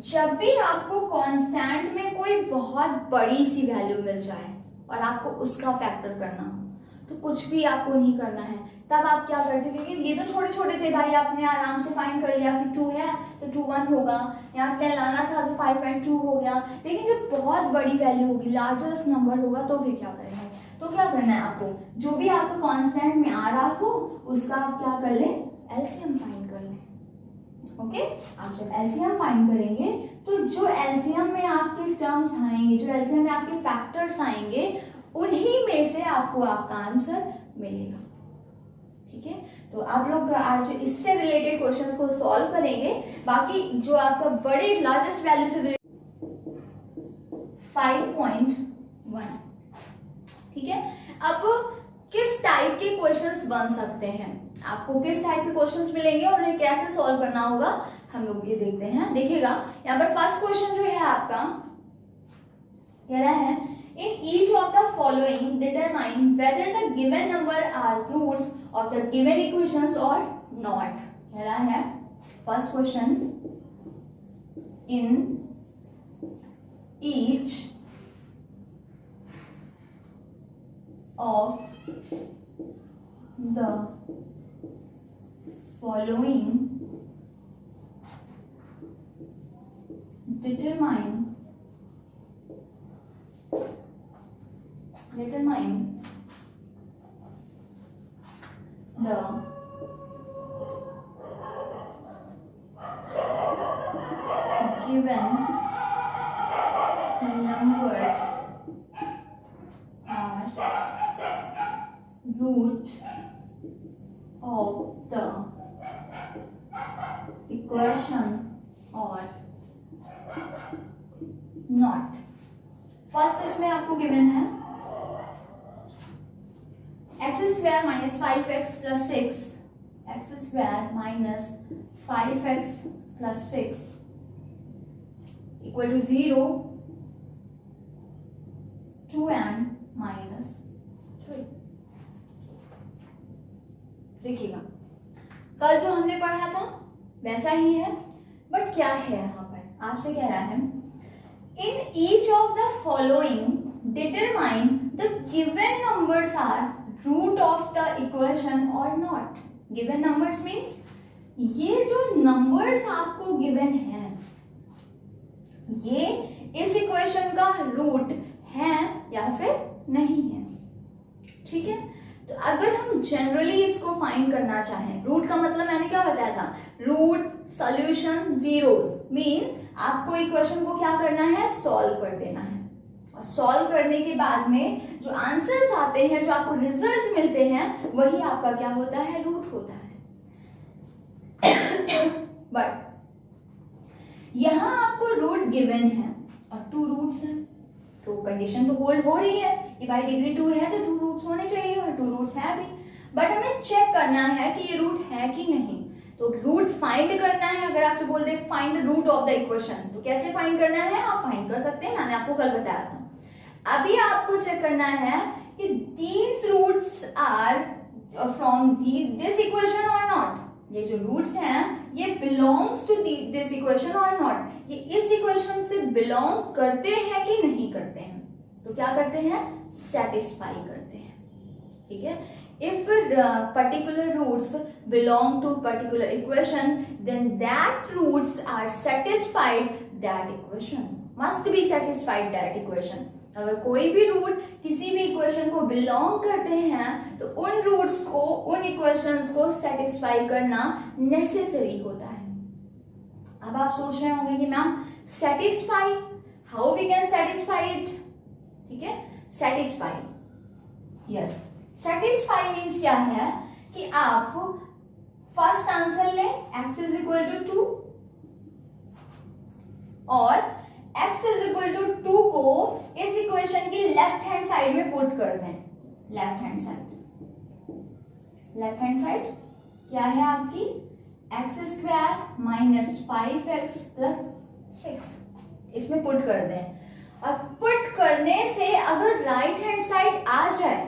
जब भी आपको कांस्टेंट में कोई बहुत बड़ी सी वैल्यू मिल जाए और आपको उसका फैक्टर करना हो तो कुछ भी आपको नहीं करना है, तब आप क्या करते थे, ये तो छोटे छोटे थे भाई, आपने आराम से फाइंड कर लिया कि 2 है तो 2 1 होगा, यहाँ 10 लाना था तो 5 and 2 हो गया। लेकिन जब बहुत बड़ी वैल्यू होगी, लार्जेस्ट नंबर होगा, तो फिर क्या करेंगे, तो क्या करना है आपको, जो भी आपको कांस्टेंट में आ रहा हो उसका आप क्या कर लें, एलसीएम फाइंड कर लें। ओके, आप जब एलसीएम फाइंड करेंगे तो जो एलसीएम में आपके टर्म्स आएंगे, जो एलसीएम में आपके फैक्टर्स आएंगे, उन्हीं में से आपको आपका आंसर मिलेगा। ठीक है, तो आप लोग आज इससे रिलेटेड क्वेश्चंस को सॉल्व करेंगे। बाकी जो आपका बड़े लार्जेस्ट वैल्यू से 5.1। ठीक है, अब किस टाइप के क्वेश्चंस बन सकते हैं, आपको किस टाइप के क्वेश्चंस मिलेंगे और ये कैसे सॉल्व करना होगा, हम लोग ये देखते हैं। देखिएगा यहाँ पर फर्स्ट क्वेश्चन जो है आपका कह रहा है in each of the following determine whether the given number are roots of the given equations or not। कह रहा है first question in each of the following determine the given numbers are root of the equation or not। First इसमें आपको given है x square minus 5x plus 6, x square minus 5x plus 6 equal to 0, 2 and -3। देखिएगा कल जो हमने पढ़ा था वैसा ही है, बट क्या है यहाँ पर आपसे कह रहा है in each of the following determine the given numbers are root of the equation or not। given numbers means ये जो numbers आपको given हैं ये इस equation का root है या फिर नहीं है। ठीक है, तो अगर हम जनरली इसको फाइंड करना चाहें, रूट का मतलब मैंने क्या बताया था, रूट सॉल्यूशन जीरोस मींस आपको इक्वेशन को क्या करना है, सॉल्व कर देना है, और सॉल्व करने के बाद में जो आंसर्स आते हैं, जो आपको रिजल्ट मिलते हैं, वही आपका क्या होता है, रूट होता है। बट यहां आपको रूट गिवन है और 2 रूट्स हैं, तो कंडीशन तो होल्ड हो रही है कि भाई डिग्री 2 है तो 2 रूट्स होने चाहिए, और 2 रूट्स है भी। बट हमें चेक करना है कि ये रूट है कि नहीं। तो रूट फाइंड करना है, अगर आपसे बोल दे find the root of the equation, तो कैसे फाइंड करना है, आप फाइंड कर सकते हैं, मैंने आपको कल बताया था। अभी आपको चेक करना है कि these roots are from this equation और नॉट। ये जो रूट्स हैं ये बिलोंग्स टू दिस इक्वेशन और नॉट, ये इस इक्वेशन से बिलोंग करते हैं कि नहीं करते हैं। तो क्या करते हैं, सेटिस्फाई करते हैं, ठीक है। If particular roots belong to particular equation, then that roots are satisfied that equation, must be satisfied that equation. अगर कोई भी रूट किसी भी इक्वेशन को बिलोंग करते हैं तो उन रूट्स को, उन इक्वेशंस को सेटिस्फाई करना नेसेसरी होता है। अब आप सोच रहे होंगे कि ma'am satisfy, how we can satisfy it, ठीक है। सेटिस्फाई, यस, सेटिस्फाई मीन्स क्या है कि आप फर्स्ट आंसर लें x इज इक्वल टू 2 और x इज इक्वल टू 2 को इस इक्वेशन की लेफ्ट हैंड साइड में पुट कर दें। लेफ्ट हैंड साइड क्या है आपकी, x square minus 5x plus 6, इसमें पुट कर दें। और पुट करने से अगर राइट हैंड साइड आ जाए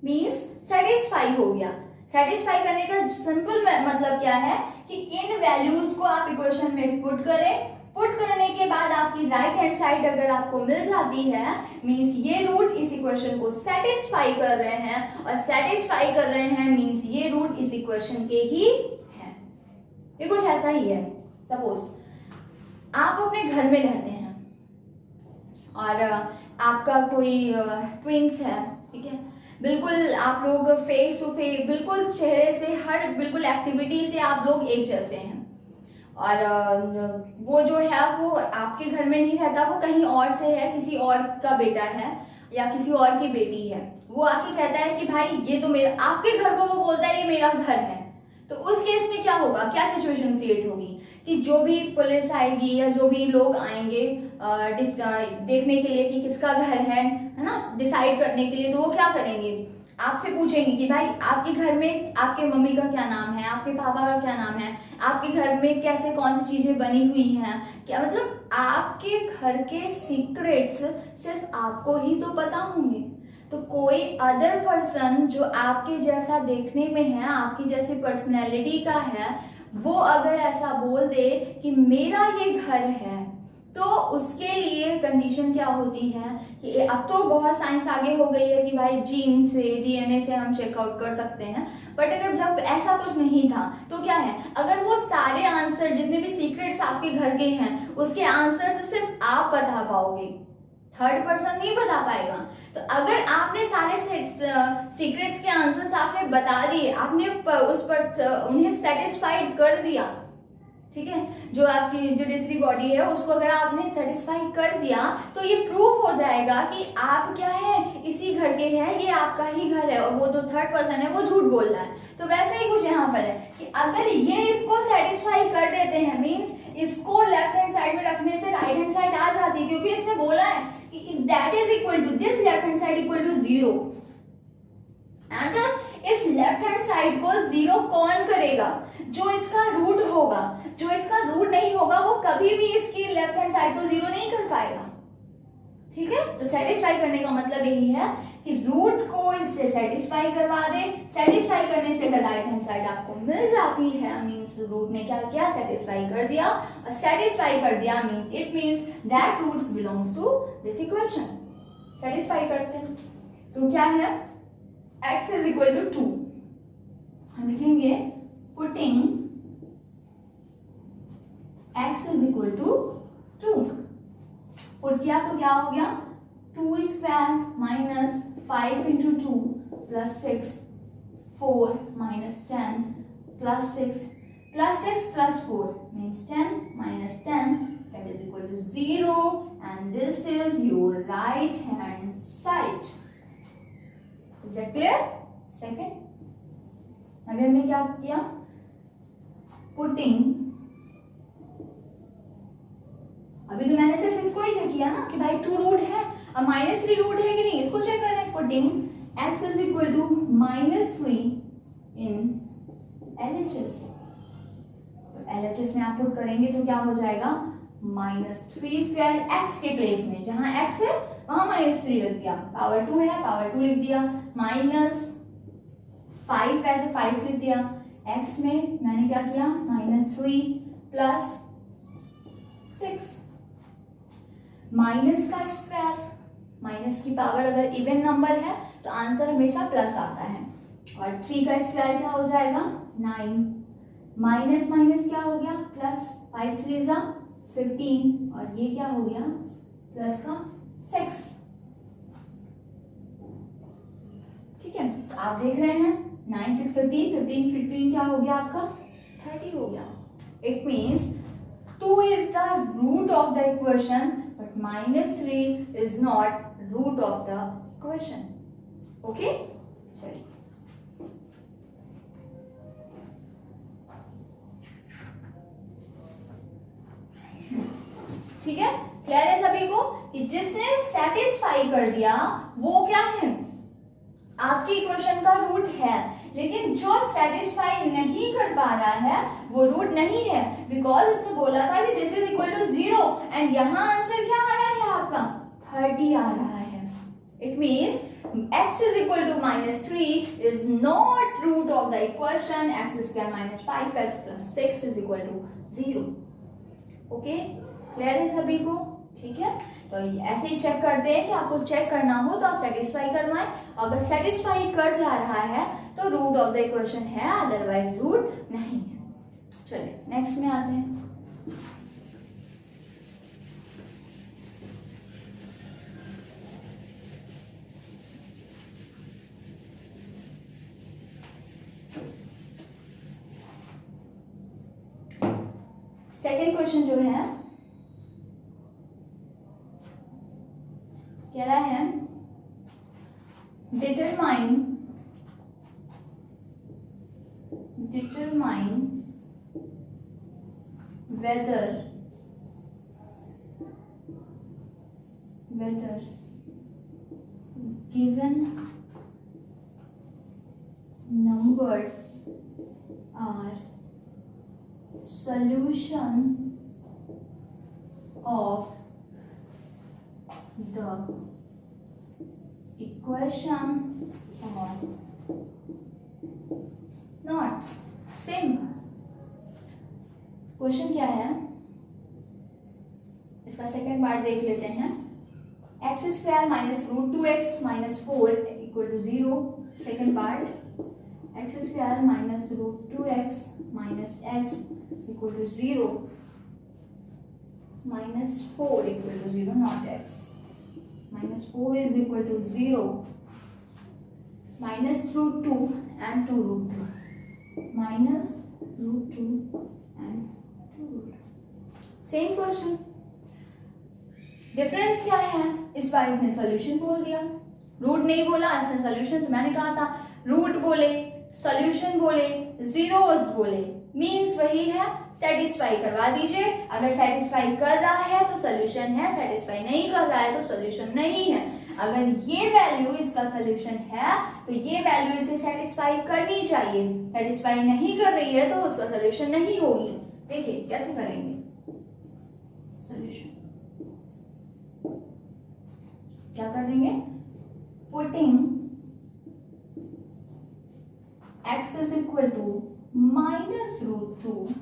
मीन्स सेटिस्फाई हो गया। सेटिस्फाई करने का सिंपल मतलब क्या है कि इन वैल्यूज को आप इक्वेशन में पुट करें, पुट करने के बाद आपकी राइट हैंड साइड अगर आपको मिल जाती है मींस ये रूट इस इक्वेशन को सेटिस्फाई कर रहे हैं, और सेटिस्फाई कर रहे हैं मींस ये रूट इस इक्वेशन के ही है। ये कुछ ऐसा ही है, सपोज आप अपने घर में रहते हैं और आपका कोई ट्विंस है, ठीक है, बिल्कुल आप लोग फेस टू फेस, बिल्कुल चेहरे से, हर बिल्कुल एक्टिविटी से आप लोग एक जैसे हैं, और वो जो है वो आपके घर में नहीं रहता, वो कहीं और से है, किसी और का बेटा है या किसी और की बेटी है। वो आके कहता है कि भाई ये तो मेरा, आपके घर को वो बोलता है ये मेरा घर है। तो उस केस में क्या होगा, क्या सिचुएशन क्रिएट होगी कि जो भी पुलिस आएगी या जो भी लोग आएंगे देखने के लिए कि किसका घर है ना, डिसाइड करने के लिए, तो वो क्या करेंगे, आपसे पूछेंगे कि भाई आपके घर में आपके मम्मी का क्या नाम है, आपके पापा का क्या नाम है, आपके घर में कैसे कौन सी चीजें बनी हुई हैं, क्या मतलब आपके घर के सीक्रेट्स सिर्फ आपको ही तो पता होंगे। तो कोई अदर पर्सन जो आपके जैसा देखने में है, आपकी जैसी पर्सनैलिटी का है, वो अगर ऐसा बोल दे कि मेरा ये घर है, तो उसके लिए कंडीशन क्या होती है कि अब तो बहुत साइंस आगे हो गई है कि भाई जीन से, डीएनए से हम चेकआउट कर सकते हैं, बट अगर जब ऐसा कुछ नहीं था तो क्या है, अगर वो सारे आंसर जितने भी सीक्रेट्स आपके घर के हैं उसके आंसर सिर्फ आप बता पाओगे, थर्ड पर्सन नहीं बता पाएगा। तो अगर आपने सारे सीक्रेट्स के आंसर्स आपने बता दिए, आपने उस पर उन्हें सेटिस्फाइड कर दिया, ठीक है, जो आपकी जुडिशरी बॉडी है उसको अगर आपने सेटिस्फाई कर दिया तो ये प्रूफ हो जाएगा कि आप क्या है, इसी घर के हैं, ये आपका ही घर है, और वो जो थर्ड पर्सन है वो झूठ बोल रहा है। तो वैसे ही कुछ यहाँ पर है कि अगर ये इसको सेटिस्फाई कर देते हैं मींस इसको लेफ्ट हैंड साइड में रखने से राइट हैंड साइड आ जाती है, क्योंकि इसने बोला है कि that is equal to this left hand side equal to 0, and इस लेफ्ट हैंड साइड को 0 कौन करेगा, जो इसका रूट होगा। जो इसका रूट नहीं होगा वो कभी भी इसकी लेफ्ट हैंड साइड को 0 नहीं कर पाएगा, ठीक है। तो सेटिस्फाई करने का मतलब यही है कि रूट को इससे सेटिस्फाई करवा दे, सेटिस्फाई करने से अगर राइट हैंड साइड आपको मिल जाती है मींस रूट ने क्या किया, सेटिस्फाई कर दिया, और सेटिस्फाई कर दिया means it means that roots belongs to this equation, satisfy करते हैं। तो क्या है, x इज इक्वल टू 2, हम लिखेंगे putting x is equal to 2, put किया तो क्या हो गया, 2 square minus 5 into 2 plus 6 4 minus 10 plus 6 plus 4 means 10 minus 10, that is equal to 0, and this is your right hand side. Is that clear? Second, अभी हमने क्या किया? Putting, अभी तो मैंने सिर्फ इसको ही चेक किया ना कि भाई 2 रूट है, अब -3 रूट है कि नहीं, इसको चेक करें. Putting x is equal to -3 in LHS. LHS में आप पुट करेंगे तो क्या हो जाएगा? -3 स्क्वायर x के प्लेस में, जहां x है वहां -3 लिख दिया, पावर 2 है पावर 2 लिख दिया, -5 है तो 5 लिख दिया, x में मैंने क्या किया? -3 प्लस 6, माइनस का स्क्वायर, माइनस की पावर अगर इवन नंबर है तो आंसर हमेशा प्लस आता है, और 3 का स्क्वायर क्या हो जाएगा? 9, माइनस माइनस क्या हो गया? प्लस, 5 3 जा 15, और ये क्या हो गया? प्लस का 6. ठीक है, तो आप देख रहे हैं 9 6 15, 15 15 क्या हो गया आपका? 30 हो गया. It means 2 is the root of the equation, but -3 is not root of the equation. Okay? चलिए, ठीक है, क्लियर है सभी को कि जिसने सेटिस्फाई कर दिया वो क्या है? आपकी इक्वेशन का रूट है, लेकिन जो सेटिस्फाई नहीं कर पा रहा है वो रूट नहीं है, बिकॉज इसने बोला था कि this is equal to 0, and यहाँ आंसर क्या आ रहा है आपका? 30 आ रहा है. It means x is equal to -3 is not root of the equation x square minus 5x plus 6 is equal to 0. Okay, clear है सभी को? ठीक है, तो ऐसे ही चेक करते हैं कि आपको चेक करना हो तो आप सेटिस्फाई करवाएं, अगर सेटिस्फाई कर जा रहा है तो रूट ऑफ द इक्वेशन है, अदरवाइज रूट नहीं है. चलिए नेक्स्ट में आते हैं. सेकेंड क्वेश्चन जो है कह रहा है determine whether given numbers are solution of the equation or not. Same question क्या है, इसका सेकेंड पार्ट देख लेते हैं. X square minus root 2x minus 4 equal to 0. Second part, x square minus root 2x minus x equal to 0 minus 4 equal to 0, not x. Minus 4 is equal to 0 minus root 2 and 2 root 2 minus root 2 and 2 root 2. Same question, difference क्या है? इस बार इसने solution बोल दिया, root नहीं बोला. इसने solution, तो मैंने कहा था रूट बोले, सोल्यूशन बोले, जीरोस बोले, मींस वही है. सेटिस्फाई करवा दीजिए, अगर सेटिस्फाई कर रहा है तो सोल्यूशन है, सेटिस्फाई नहीं कर रहा है तो सोल्यूशन नहीं है. अगर ये वैल्यू इसका सोल्यूशन है तो ये वैल्यू इसे सेटिस्फाई करनी चाहिए, सेटिस्फाई नहीं कर रही है तो उसका सोल्यूशन नहीं होगी. देखिए कैसे करेंगे सोल्यूशन, क्या कर देंगे? Putting x is equal to minus root 2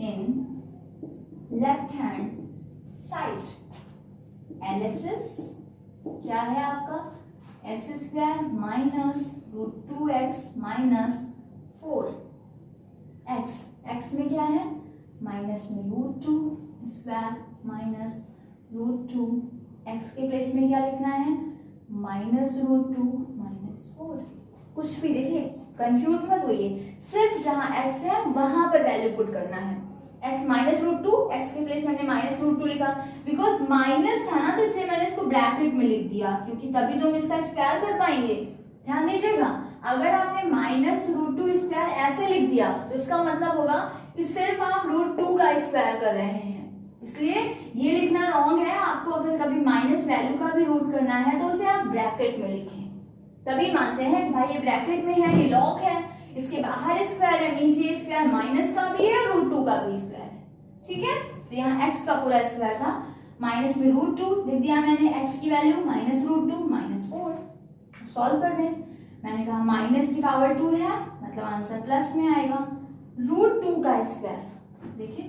in left hand side. LHS क्या है आपका? X square minus root 2x minus 4x. x में क्या है? माइनस में root 2 square minus root 2. x के प्लेस में क्या लिखना है? Minus root 2 minus 4. कुछ भी देखिए कंफ्यूज मत होइए, सिर्फ जहां x है वहां पर वैल्यू पुट करना है। x -√2, x के प्लेस हमने -√2 लिखा, बिकॉज माइनस था ना तो इसलिए मैंने इसको ब्रैकेट में लिख दिया, क्योंकि तभी तो हम इसका स्क्वायर कर पाएंगे। ध्यान दीजिएगा, अगर आपने -√2 स्क्वायर ऐसे लिख दिया तो इसका मतलब होगा कि सिर्फ आप √2 का स्क्वायर कर रहे हैं, इसलिए ये लिखना रॉन्ग है। आपको अगर कभी माइनस वैल्यू का भी रूट करना है तो उसे आप ब्रैकेट में लिखें, तभी मानते हैं कि भाई ये ब्रैकेट में है, ये लॉग है, इसके बाहर स्क्वायर है, मींस ये स्क्वायर माइनस का भी है और √2 का भी स्क्वायर है। ठीक है, तो यहाँ x का पूरा स्क्वायर था, माइनस में √2 लिख दिया मैंने, x की वैल्यू -√2 -4। सॉल्व कर दें, मैंने कहा माइनस की पावर 2 है मतलब आंसर प्लस में आएगा। √2 का स्क्वायर, देखिए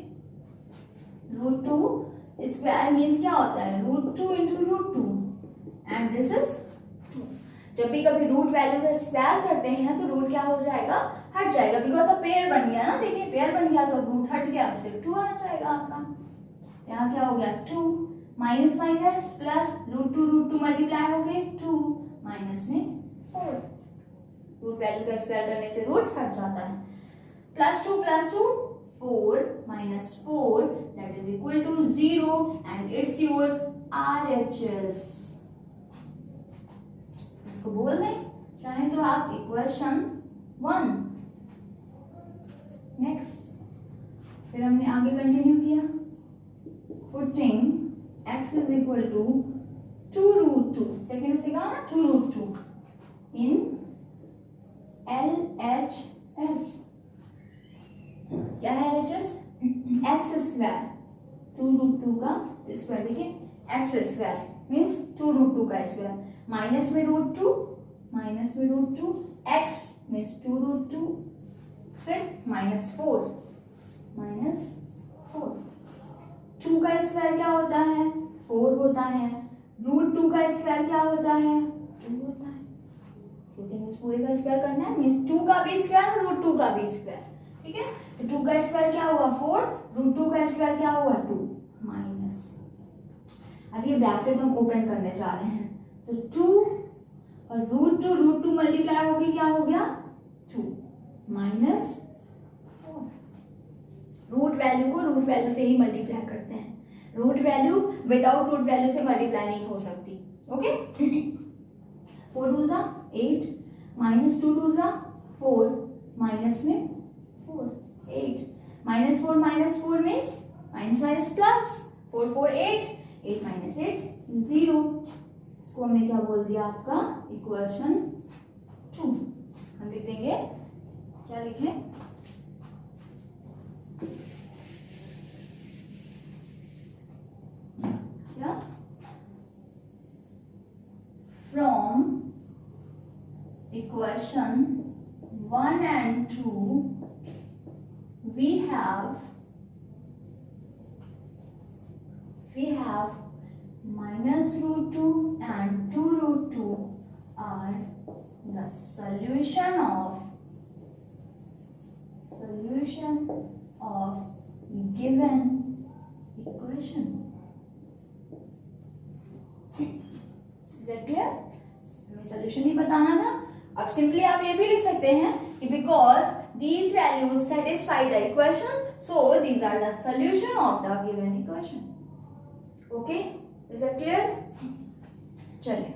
√2 स्क्वायर मींस क्या होता है, √2 × √2 एंड दिस इज 2। जब भी कभी रूट वैल्यू का स्क्वायर करते हैं तो रूट क्या हो जाएगा, हट जाएगा, बिकॉज अब पेयर बन गया ना, देखिए पेयर बन गया तो रूट हट गया, सिर्फ 2 आ जाएगा आपका। यहाँ क्या हो गया 2 माइनस माइनस प्लस √2 मल्टीप्लाई हो गए 2 माइनस में 4। रूट वैल्यू का स्क्वायर करने से रूट हट जाता है। +2 + 2 4 - 4 that is equal to 0 and it's your RHS। इसको बोल दें चाहे तो आप इक्वेशन 1। नेक्स्ट फिर हमने आगे कंटिन्यू किया, putting x is equal to 2√2, second से कहा ना 2√2 इन LHS। क्या है LHS, x स्क्वायर 2√2 का स्क्वायर, देखिए x स्क्वायर मीन्स 2√2 का स्क्वायर, माइनस में √2 x मीन्स 2√2, फिर -4 2 का स्क्वायर क्या होता है 4 होता है, √2 का स्क्वायर क्या होता है 2 होता है, क्योंकि मीन्स पूरे का स्क्वायर करना है, मीन्स 2 का भी स्क्वायर और √2 का भी स्क्वायर। ठीक है, तो 2 का स्क्वायर क्या हुआ 4, √2 का स्क्वायर क्या हुआ 2 माइनस। अब ये ब्रैकेट हम ओपन करने जा रहे हैं, तो 2 और √2 मल्टीप्लाई होगी क्या हो गया 2 माइनस 4। रूट वैल्यू को रूट वैल्यू से ही मल्टीप्लाई करते हैं, root value without root value से मल्टीप्लाई नहीं हो सकती। ओके 4 2 8 -2 2 4 माइनस में 4 8 -4 मीन्स माइनस प्लस 4 4 8 8 -8 0। इसको हमने क्या बोल दिया आपका इक्वेशन 2। हम लिख देंगे, क्या लिखें क्या, from equation 1 and 2 we have -√2 and 2√2 are the solution of given equation। Is that clear? हमें सॉल्यूशन ही बताना था। अब सिंपली आप ये भी लिख सकते हैं कि because these values satisfy the equation, so these are the solution of the given equation। Okay, is that clear? चलिए